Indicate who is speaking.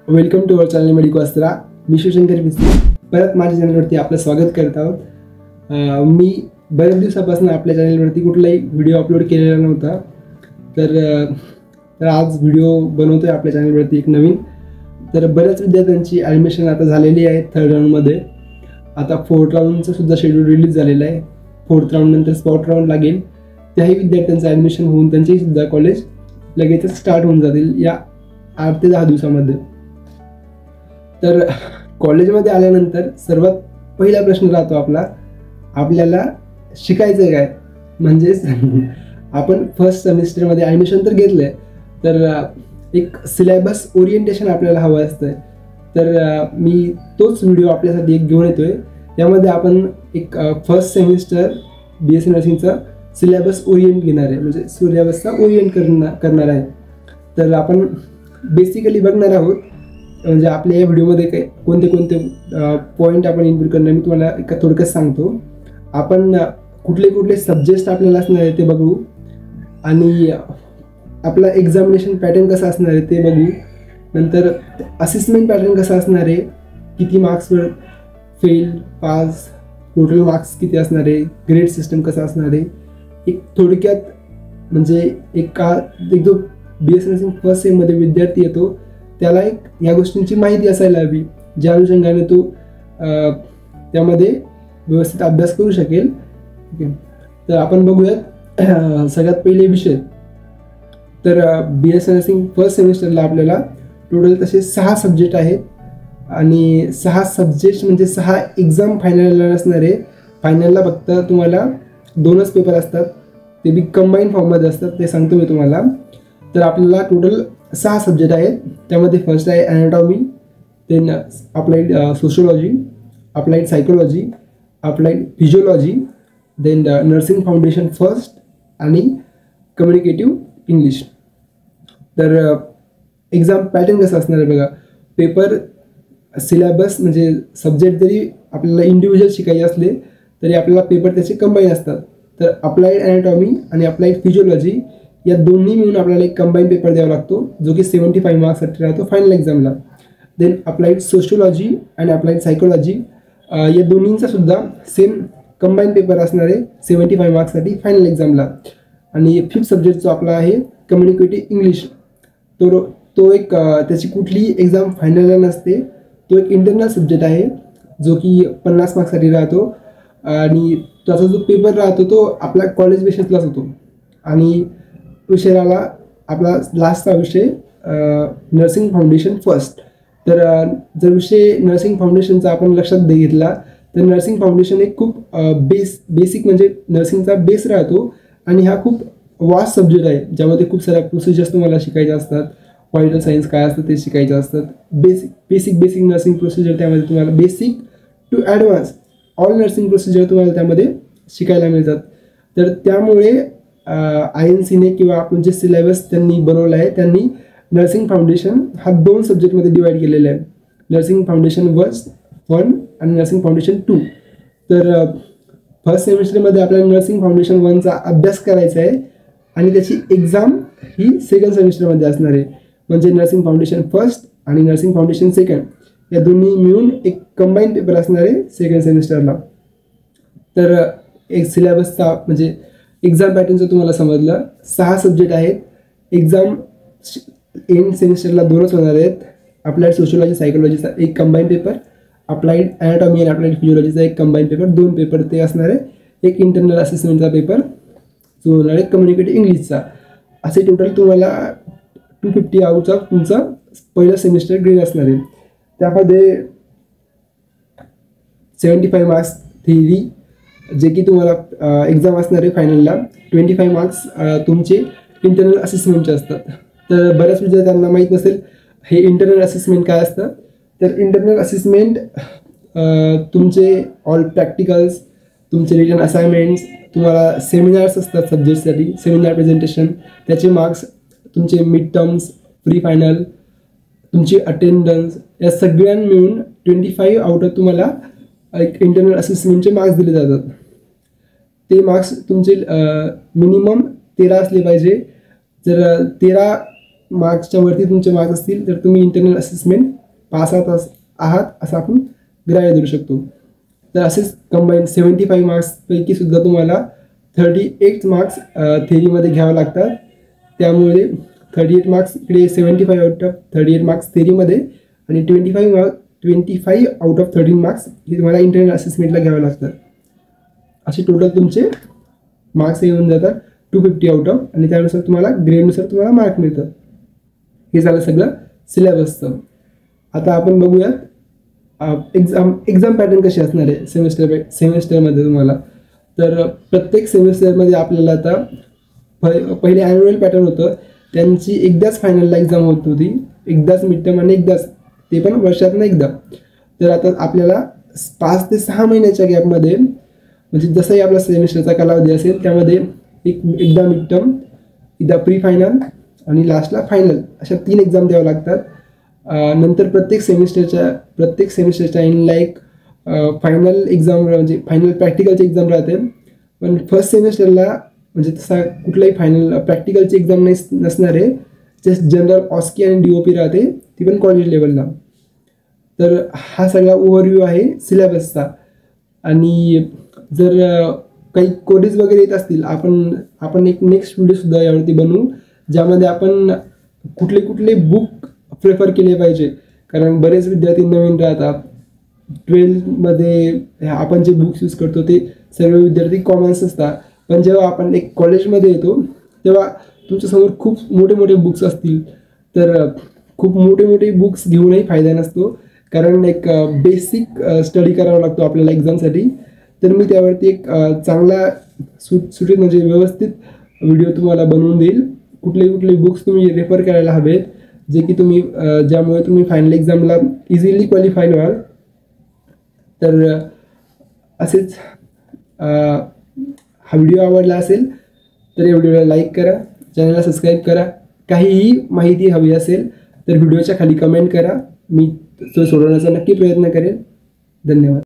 Speaker 1: Welcome to our channel Medico Astra. मी शिवशंकर पिस्ती परत माझ्या चॅनलवरती आपलं स्वागत करत आहोत. मी बऱ्याच दिवसापासून आपल्या चॅनलवरती कुठलाही व्हिडिओ अपलोड केलेला नव्हता, तर आज व्हिडिओ बनवतोय आपल्या चॅनलवरती एक नवीन. तर बऱ्याच विद्यार्थ्यांची ॲडमिशन आता झालेली आहे 3rd राऊंडमध्ये. आता 4th राऊंडचं सुद्धा शेड्यूल रिलीज झालेलं आहे. 4th राऊंड नंतर स्पॉट राऊंड लागेल. त्याही विद्यार्थ्यांचं ॲडमिशन होऊन त्यांचेही सुद्धा कॉलेज लगेचच स्टार्ट होऊन जातील या 8 ते 10 दिवसामध्ये. तर कॉलेजमध्ये आल्यानंतर सर्वात पहिला प्रश्न राहतो आपल्याला शिकायचं काय. म्हणजेच आपण फर्स्ट सेमिस्टरमध्ये ॲडमिशन तर घेतलं आहे, तर एक सिलेबस ओरिएंटेशन आपल्याला हवं असतं. तर मी तोच व्हिडिओ आपल्यासाठी एक घेऊन येतोय. यामध्ये आपण एक फर्स्ट सेमिस्टर BSc नर्सिंगचा सिलेबस ओरिएंट घेणार आहे, म्हणजे सिलेबसचा ओरिएंट करणार आहे. तर आपण बेसिकली बघणार आहोत, म्हणजे आपल्या या व्हिडिओमध्ये कोणते पॉईंट आपण इन्क्लूड करणार मी तुम्हाला एका थोडक्यात सांगतो. आपण कुठले सब्जेक्ट आपल्याला असणार आहे ते बघू, आणि आपला एक्झामिनेशन पॅटर्न कसा असणार आहे ते बघू. नंतर असेसमेंट पॅटर्न कसा असणार आहे, किती मार्क्सवर फेल पास, टोटल मार्क्स किती असणार आहे, ग्रेड सिस्टम कसा असणार आहे. एक थोडक्यात म्हणजे एक जो BSc नर्सिंग फर्स्ट सेममध्ये विद्यार्थी येतो त्याला एक या गोष्टींची माहिती असायला हवी, ज्या अनुषंगाने तो त्यामध्ये व्यवस्थित अभ्यास करू शकेल. ठीक आहे, तर आपण बघूयात सगळ्यात पहिले विषय. तर BSc नर्सिंग फर्स्ट सेमिस्टरला आपल्याला टोटल तसे 6 सब्जेक्ट आहेत, आणि 6 सब्जेक्ट म्हणजे 6 एक्झाम फायनलला असणार आहे. फायनलला फक्त तुम्हाला 2च पेपर असतात, ते बी कंबाईन फॉर्ममध्ये असतात, ते सांगतो मी तुम्हाला. तर आपल्याला टोटल 6 सब्जेक्ट आहेत. त्यामध्ये फर्स्ट आहे anatomy, then applied sociology, applied psychology, applied physiology, then nursing foundation first, आणि कम्युनिकेटिव्ह इंग्लिश. तर एक्झाम पॅटर्न कसं असणार आहे बघा. पेपर सिलेबस म्हणजे सब्जेक्ट जरी आपल्याला इंडिव्हिज्युअल शिकायचे असले तरी आपल्याला पेपर त्याचे कंबाईन असतात. तर अप्लाइड ॲनाटॉमी आणि अप्लाइड फिजिओलॉजी या दोन्ही मिळून आपल्याला एक कंबाईन पेपर द्यावा लागतो, जो की 75 मार्क्ससाठी राहतो फायनल एक्झामला. देन अप्लाइड सोशियोलॉजी आणि अप्लाइड सायकोलॉजी या दोन्हींचा सुद्धा सेम कंबाईन पेपर असणार आहे 75 मार्क्ससाठी फायनल एक्झामला. आणि 5th सब्जेक्ट जो आपला आहे कम्युनिकेटिव्ह इंग्लिश, तो एक त्याची कुठलीही एक्झाम फायनलला नसते. तो एक इंटरनल सब्जेक्ट आहे, जो की 50 मार्क्ससाठी राहतो, आणि त्याचा जो पेपर राहतो तो आपल्या कॉलेज बेसिसलाच होतो. आणि विषय राहिला आपला लास्टचा विषय नर्सिंग फाउंडेशन फर्स्ट. तर जर विषय नर्सिंग फाउंडेशनचा आपण लक्षात घेतला तर नर्सिंग फाउंडेशन एक खूप बेसिक म्हणजे नर्सिंगचा बेस राहतो, आणि हा खूप वास्ट सब्जेक्ट आहे, ज्यामध्ये खूप साऱ्या प्रोसिजर्स तुम्हाला शिकायच्या असतात. व्हायटल सायन्स काय असतं ते शिकायचं असतात. बेसिक नर्सिंग प्रोसिजर त्यामध्ये तुम्हाला basic to advance all nursing procedure तुम्हाला त्यामध्ये शिकायला मिळतात. तर त्यामुळे INCने किंवा आपण जे सिलेबस त्यांनी बनवला आहे त्यांनी नर्सिंग फाउंडेशन हा 2 सब्जेक्टमध्ये डिवाईड केलेला आहे. नर्सिंग फाउंडेशन 1 आणि नर्सिंग फाउंडेशन 2. तर फर्स्ट सेमिस्टरमध्ये आपल्याला नर्सिंग फाउंडेशन 1चा अभ्यास करायचा आहे, आणि त्याची एक्झाम ही 2nd सेमिस्टरमध्ये असणार आहे. म्हणजे नर्सिंग फाउंडेशन फर्स्ट आणि नर्सिंग फाउंडेशन 2nd या दोन्ही मिळून एक कंबाईन पेपर असणार आहे 2nd सेमिस्टरला. तर एक सिलेबसचा म्हणजे एक्झाम पॅटर्नचं तुम्हाला समजलं. 6 सब्जेक्ट आहेत. एक्झाम एंड सेमिस्टरला 2च होणार आहेत. अप्लाइड सोशियोलॉजी सायकोलॉजीचा एक कंबाईन पेपर, अप्लाइड ॲनाटॉमी आणि अप्लाइड फिजिओलॉजीचा एक कंबाईन पेपर, 2 पेपर ते असणार आहे. एक इंटरनल असेसमेंटचा पेपर जो होणार आहे कम्युनिकेटिव्ह इंग्लिशचा. असे टोटल तुम्हाला 250 आउटचा तुमचा पहिला सेमिस्टर ग्रेड असणार आहे. त्यामध्ये 75 मार्क्स थिअरी, जे की तुम्हाला एक्झाम असणार आहे फायनलला. 25 मार्क्स तुमचे इंटरनल असेसमेंटचे असतात. तर बऱ्याच विद्यार्थ्यांना माहीत नसेल हे इंटरनल असेसमेंट काय असतं. तर इंटरनल असेसमेंट तुमचे ऑल प्रॅक्टिकल्स, तुमचे रिटन असाइनमेंट्स, तुम्हाला सेमिनार्स असतात सब्जेक्टसाठी, सेमिनार प्रेझेंटेशन, त्याचे मार्क्स, तुमचे मिड टर्म्स, प्री फायनल, तुमची अटेंडन्स, या सगळ्यां मिळून 25 आउट ऑफ तुम्हाला एक इंटरनल असेसमेंटचे मार्क्स दिले जातात. ते मार्क्स तुमचे मिनिमम 13 असले पाहिजे. जर 13 मार्क्सच्या वरती तुमचे मार्क्स असतील तर तुम्ही इंटरनल असेसमेंट पास आहात असं आपण ग्राह्य धरू शकतो. तर असेच कंबाईन 75 मार्क्सपैकी सुद्धा तुम्हाला 38 मार्क्स थेरीमध्ये घ्यावे लागतात. त्यामुळे 38 मार्क्स इकडे 75 आउट ऑफ 38 मार्क्स थेरीमध्ये आणि 25 आउट ऑफ 13 मार्क्स हे तुम्हाला इंटरनल असेसमेंटला घ्यावे लागतात. असे टोटल तुमचे मार्क्स येऊन जातात 250 आउट ऑफ, आणि त्यानुसार तुम्हाला ग्रेडनुसार तुम्हाला मार्क मिळतात. हे झालं सगळं सिलेबसचं. आता आपण बघूयात एक्झाम पॅटर्न कशी असणार आहे सेमिस्टरमध्ये तुम्हाला. तर प्रत्येक सेमिस्टरमध्ये आपल्याला आता पहिले ॲन्युअल पॅटर्न होतं, त्यांची एकदाच फायनलला एक्झाम होत होती, एकदाच मिड टर्म आणि एकदाच, ते पण वर्षातनं एकदा. तर आता आपल्याला 5 ते 6 महिन्याच्या गॅपमध्ये, म्हणजे जसंही आपला सेमिस्टरचा कालावधी असेल त्यामध्ये एकदा मिड टर्म, एकदा प्री फायनल आणि लास्टला फायनल, अशा 3 एक्झाम द्याव्या लागतात. नंतर प्रत्येक सेमिस्टरच्या एंडला एक फायनल एक्झाम म्हणजे फायनल प्रॅक्टिकलची एक्झाम राहते. पण फर्स्ट सेमिस्टरला म्हणजे तसा कुठलाही फायनल प्रॅक्टिकलची एक्झाम नसणार आहे, जस्ट जनरल ऑस्की आणि DOP राहते, ती पण कॉलेज लेवलला. तर हा सगळा ओव्हरव्ह्यू आहे सिलेबसचा. आणि जर काही कोडीज वगैरे येत असतील, आपण एक नेक्स्ट व्हिडिओसुद्धा यावरती बनवू, ज्यामध्ये आपण कुठले बुक प्रेफर केले पाहिजे. कारण बरेच विद्यार्थी नवीन राहतात. 12मध्ये आपण जे बुक्स यूज करतो ते सर्व विद्यार्थी कॉमन्स असतात, पण जेव्हा आपण एक कॉलेजमध्ये येतो तेव्हा तुमच्यासमोर खूप मोठे बुक्स असतील. तर खूप मोठे बुक्स घेऊनही फायदा नसतो, कारण एक बेसिक स्टडी करावा लागतो आपल्याला एक्झामसाठी. तर मी त्यावरती एक चांगला सुटीत म्हणजे व्यवस्थित व्हिडिओ तुम्हाला बनवून देईल. कुठले बुक्स तुम्ही रेफर करायला हवेत, जे की ज्यामुळे तुम्ही फायनल एक्झामला इझिली क्वालिफाय व्हाल. तर असेच हा व्हिडिओ आवडला असेल तर या व्हिडिओला लाईक करा, चॅनलला सबस्क्राईब करा. काहीही माहिती हवी असेल तर व्हिडिओच्या खाली कमेंट करा, मी तो सोडवण्याचा नक्की प्रयत्न करेन. धन्यवाद.